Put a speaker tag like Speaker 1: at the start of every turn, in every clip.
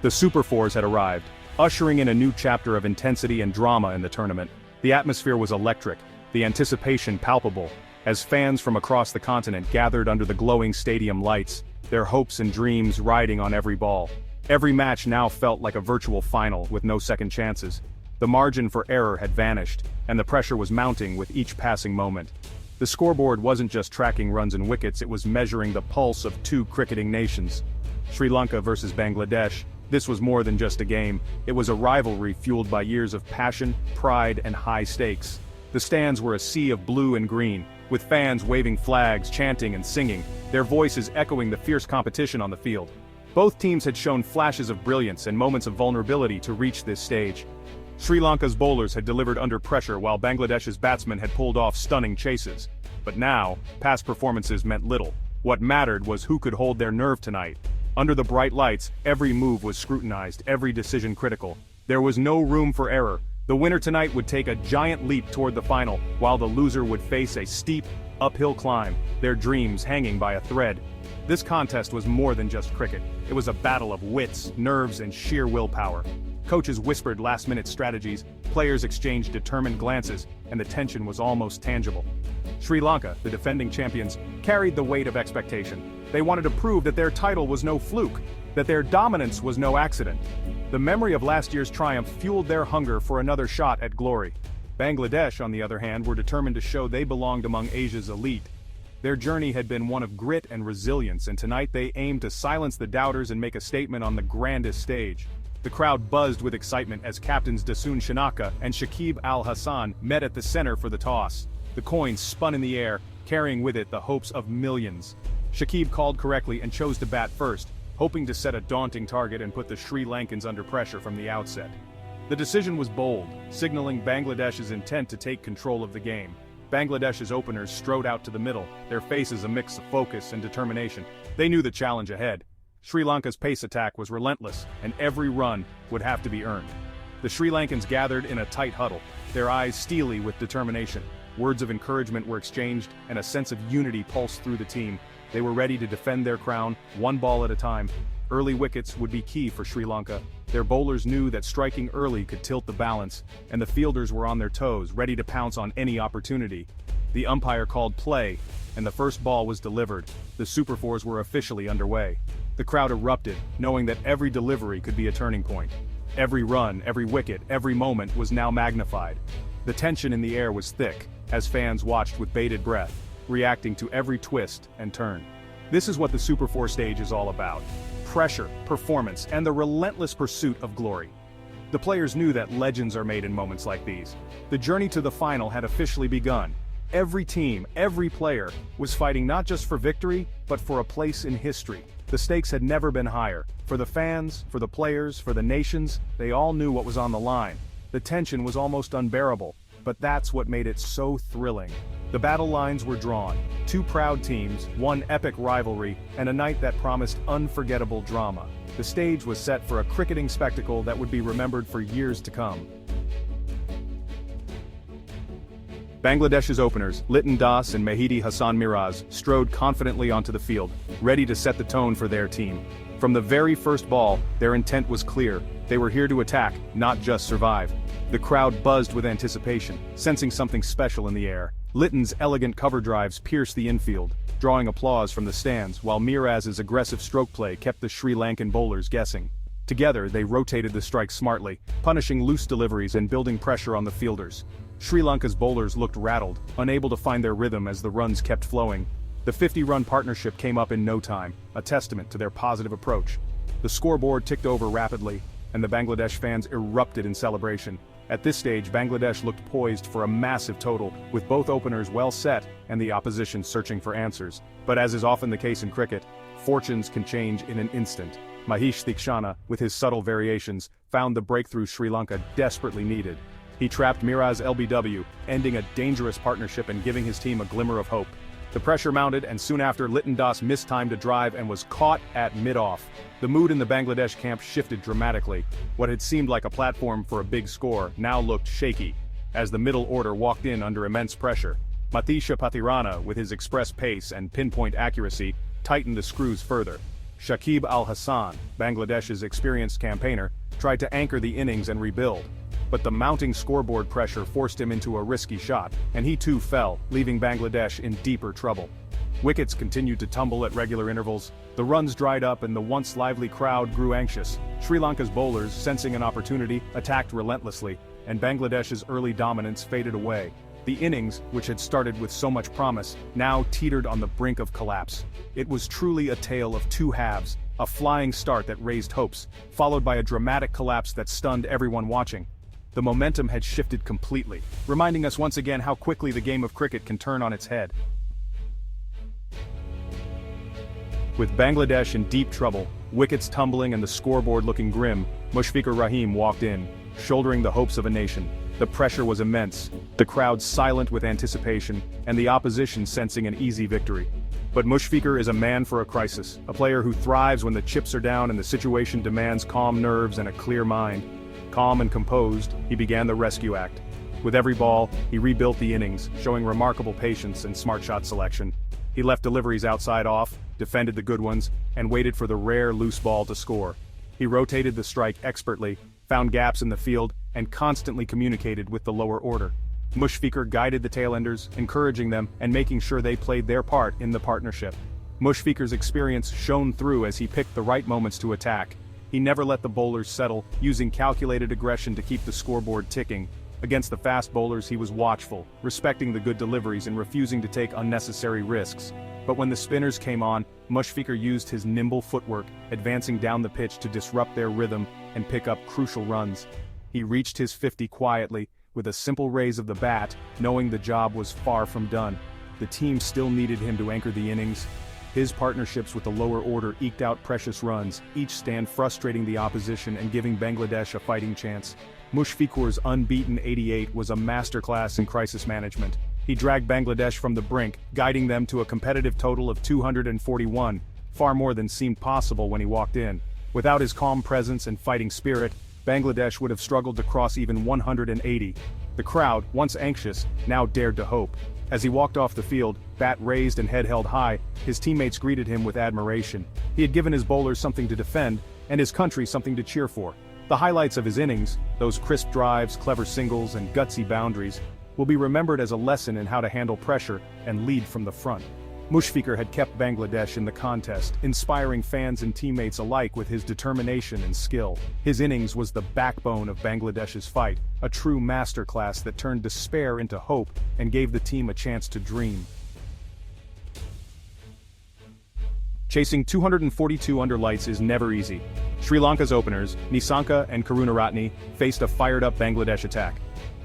Speaker 1: The Super Fours had arrived, ushering in a new chapter of intensity and drama in the tournament. The atmosphere was electric, the anticipation palpable, as fans from across the continent gathered under the glowing stadium lights, their hopes and dreams riding on every ball. Every match now felt like a virtual final with no second chances. The margin for error had vanished, and the pressure was mounting with each passing moment. The scoreboard wasn't just tracking runs and wickets, it was measuring the pulse of two cricketing nations. Sri Lanka versus Bangladesh. This was more than just a game, it was a rivalry fueled by years of passion, pride, and high stakes. The stands were a sea of blue and green, with fans waving flags, chanting and singing, their voices echoing the fierce competition on the field. Both teams had shown flashes of brilliance and moments of vulnerability to reach this stage. Sri Lanka's bowlers had delivered under pressure while Bangladesh's batsmen had pulled off stunning chases. But now, past performances meant little. What mattered was who could hold their nerve tonight. Under the bright lights, every move was scrutinized, every decision critical. There was no room for error. The winner tonight would take a giant leap toward the final, while the loser would face a steep, uphill climb, their dreams hanging by a thread. This contest was more than just cricket. It was a battle of wits, nerves, and sheer willpower. Coaches whispered last-minute strategies, players exchanged determined glances, and the tension was almost tangible. Sri Lanka, the defending champions, carried the weight of expectation. They wanted to prove that their title was no fluke, that their dominance was no accident. The memory of last year's triumph fueled their hunger for another shot at glory. Bangladesh, on the other hand, were determined to show they belonged among Asia's elite. Their journey had been one of grit and resilience, and tonight they aimed to silence the doubters and make a statement on the grandest stage. The crowd buzzed with excitement as captains Dasun Shanaka and Shakib Al Hassan met at the center for the toss. The coin spun in the air, carrying with it the hopes of millions. Shakib called correctly and chose to bat first, hoping to set a daunting target and put the Sri Lankans under pressure from the outset. The decision was bold, signaling Bangladesh's intent to take control of the game. Bangladesh's openers strode out to the middle, their faces a mix of focus and determination. They knew the challenge ahead. Sri Lanka's pace attack was relentless, and every run would have to be earned. The Sri Lankans gathered in a tight huddle, their eyes steely with determination. Words of encouragement were exchanged, and a sense of unity pulsed through the team. They were ready to defend their crown, one ball at a time. Early wickets would be key for Sri Lanka. Their bowlers knew that striking early could tilt the balance, and the fielders were on their toes, ready to pounce on any opportunity. The umpire called play, and the first ball was delivered. The Super Fours were officially underway. The crowd erupted, knowing that every delivery could be a turning point. Every run, every wicket, every moment was now magnified. The tension in the air was thick, as fans watched with bated breath, reacting to every twist and turn. This is what the Super Four stage is all about. Pressure, performance, and the relentless pursuit of glory. The players knew that legends are made in moments like these. The journey to the final had officially begun. Every team, every player, was fighting not just for victory, but for a place in history. The stakes had never been higher. For the fans, for the players, for the nations, they all knew what was on the line. The tension was almost unbearable, but that's what made it so thrilling. The battle lines were drawn, two proud teams, one epic rivalry, and a night that promised unforgettable drama. The stage was set for a cricketing spectacle that would be remembered for years to come. Bangladesh's openers, Liton Das and Mehdi Hassan Miraz, strode confidently onto the field, ready to set the tone for their team. From the very first ball, their intent was clear. They were here to attack, not just survive. The crowd buzzed with anticipation, sensing something special in the air. Liton's elegant cover drives pierced the infield, drawing applause from the stands, while Miraz's aggressive stroke play kept the Sri Lankan bowlers guessing. Together, they rotated the strike smartly, punishing loose deliveries and building pressure on the fielders. Sri Lanka's bowlers looked rattled, unable to find their rhythm as the runs kept flowing. The 50-run partnership came up in no time, a testament to their positive approach. The scoreboard ticked over rapidly, and the Bangladesh fans erupted in celebration. At this stage, Bangladesh looked poised for a massive total, with both openers well set and the opposition searching for answers. But as is often the case in cricket, fortunes can change in an instant. Mahesh Theekshana, with his subtle variations, found the breakthrough Sri Lanka desperately needed. He trapped Miraz LBW, ending a dangerous partnership and giving his team a glimmer of hope. The pressure mounted, and soon after, Liton Das mistimed a drive and was caught at mid-off. The mood in the Bangladesh camp shifted dramatically. What had seemed like a platform for a big score now looked shaky, as the middle order walked in under immense pressure. Matisha Pathirana, with his express pace and pinpoint accuracy, tightened the screws further. Shakib Al Hassan, Bangladesh's experienced campaigner, tried to anchor the innings and rebuild. But the mounting scoreboard pressure forced him into a risky shot, and he too fell, leaving Bangladesh in deeper trouble. Wickets continued to tumble at regular intervals, the runs dried up and the once lively crowd grew anxious. Sri Lanka's bowlers, sensing an opportunity, attacked relentlessly, and Bangladesh's early dominance faded away. The innings, which had started with so much promise, now teetered on the brink of collapse. It was truly a tale of two halves, a flying start that raised hopes, followed by a dramatic collapse that stunned everyone watching. The momentum had shifted completely, reminding us once again how quickly the game of cricket can turn on its head. With Bangladesh in deep trouble, wickets tumbling and the scoreboard looking grim, Mushfiqur Rahim walked in, shouldering the hopes of a nation. The pressure was immense, the crowd silent with anticipation, and the opposition sensing an easy victory. But Mushfiqur is a man for a crisis, a player who thrives when the chips are down and the situation demands calm nerves and a clear mind. Calm and composed, he began the rescue act. With every ball, he rebuilt the innings, showing remarkable patience and smart shot selection. He left deliveries outside off, defended the good ones, and waited for the rare loose ball to score. He rotated the strike expertly, found gaps in the field, and constantly communicated with the lower order. Mushfiqur guided the tailenders, encouraging them and making sure they played their part in the partnership. Mushfiqur's experience shone through as he picked the right moments to attack. He never let the bowlers settle, using calculated aggression to keep the scoreboard ticking. Against the fast bowlers he was watchful, respecting the good deliveries and refusing to take unnecessary risks. But when the spinners came on, Mushfiqur used his nimble footwork, advancing down the pitch to disrupt their rhythm and pick up crucial runs. He reached his 50 quietly, with a simple raise of the bat, knowing the job was far from done. The team still needed him to anchor the innings. His partnerships with the lower order eked out precious runs, each stand frustrating the opposition and giving Bangladesh a fighting chance. Mushfiqur's unbeaten 88 was a masterclass in crisis management. He dragged Bangladesh from the brink, guiding them to a competitive total of 241, far more than seemed possible when he walked in. Without his calm presence and fighting spirit, Bangladesh would have struggled to cross even 180. The crowd, once anxious, now dared to hope. As he walked off the field, bat raised and head held high, his teammates greeted him with admiration. He had given his bowlers something to defend, and his country something to cheer for. The highlights of his innings, those crisp drives, clever singles, and gutsy boundaries, will be remembered as a lesson in how to handle pressure and lead from the front. Mushfiqur had kept Bangladesh in the contest, inspiring fans and teammates alike with his determination and skill. His innings was the backbone of Bangladesh's fight, a true masterclass that turned despair into hope and gave the team a chance to dream. Chasing 242 under lights is never easy. Sri Lanka's openers, Nisanka and Karunaratne, faced a fired-up Bangladesh attack.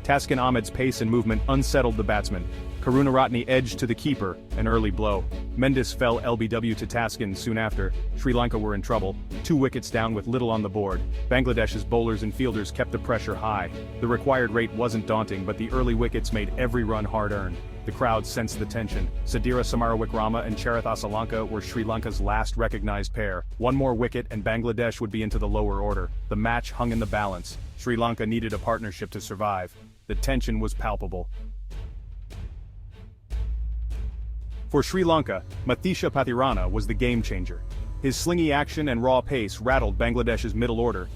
Speaker 1: Taskin Ahmed's pace and movement unsettled the batsman. Karunaratne edged to the keeper, an early blow. Mendes fell LBW to Taskin soon after. Sri Lanka were in trouble, 2 wickets down with little on the board. Bangladesh's bowlers and fielders kept the pressure high. The required rate wasn't daunting, but the early wickets made every run hard-earned. The crowd sensed the tension. Sadira Samarawikrama and Charith Asalanka were Sri Lanka's last recognized pair. One more wicket and Bangladesh would be into the lower order. The match hung in the balance. Sri Lanka needed a partnership to survive. The tension was palpable. For Sri Lanka, Mathisha Pathirana was the game-changer. His slingy action and raw pace rattled Bangladesh's middle order.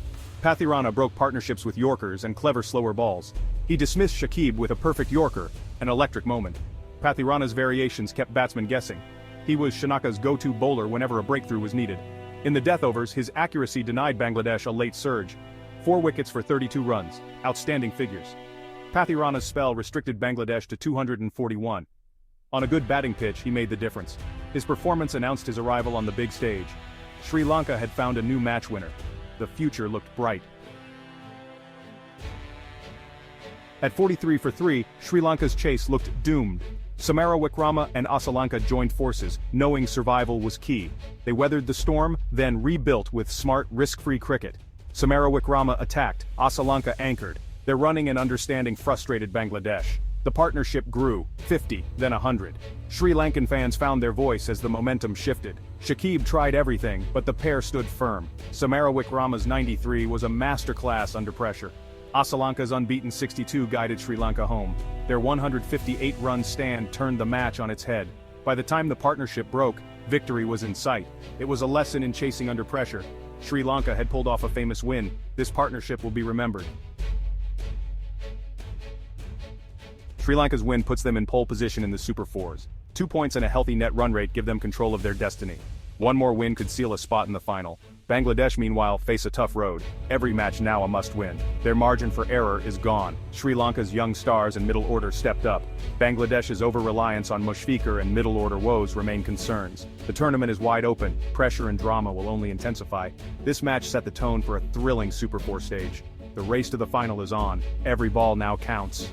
Speaker 1: Pathirana broke partnerships with Yorkers and clever slower balls. He dismissed Shakib with a perfect Yorker, an electric moment. Pathirana's variations kept batsmen guessing. He was Shanaka's go-to bowler whenever a breakthrough was needed. In the death overs, his accuracy denied Bangladesh a late surge. 4 wickets for 32 runs, outstanding figures. Pathirana's spell restricted Bangladesh to 241. On a good batting pitch, he made the difference. His performance announced his arrival on the big stage. Sri Lanka had found a new match winner. The future looked bright. At 43 for 3, Sri Lanka's chase looked doomed. Samarawikrama and Asalanka joined forces, knowing survival was key. They weathered the storm, then rebuilt with smart, risk-free cricket. Samarawikrama attacked, Asalanka anchored. Their running and understanding frustrated Bangladesh. The partnership grew, 50, then 100. Sri Lankan fans found their voice as the momentum shifted. Shakib tried everything, but the pair stood firm. Samarawikrama's 93 was a masterclass under pressure. Asalanka's unbeaten 62 guided Sri Lanka home. Their 158-run stand turned the match on its head. By the time the partnership broke, Victory was in sight. It was a lesson in chasing under pressure. Sri Lanka had pulled off a famous win. This partnership will be remembered. Sri Lanka's win puts them in pole position in the Super Fours. 2 points and a healthy net run rate give them control of their destiny. One more win could seal a spot in the final. Bangladesh, meanwhile, face a tough road. Every match now a must-win. Their margin for error is gone. Sri Lanka's young stars and middle order stepped up. Bangladesh's over-reliance on Mushfiqur and middle-order woes remain concerns. The tournament is wide open. Pressure and drama will only intensify. This match set the tone for a thrilling Super 4 stage. The race to the final is on. Every ball now counts.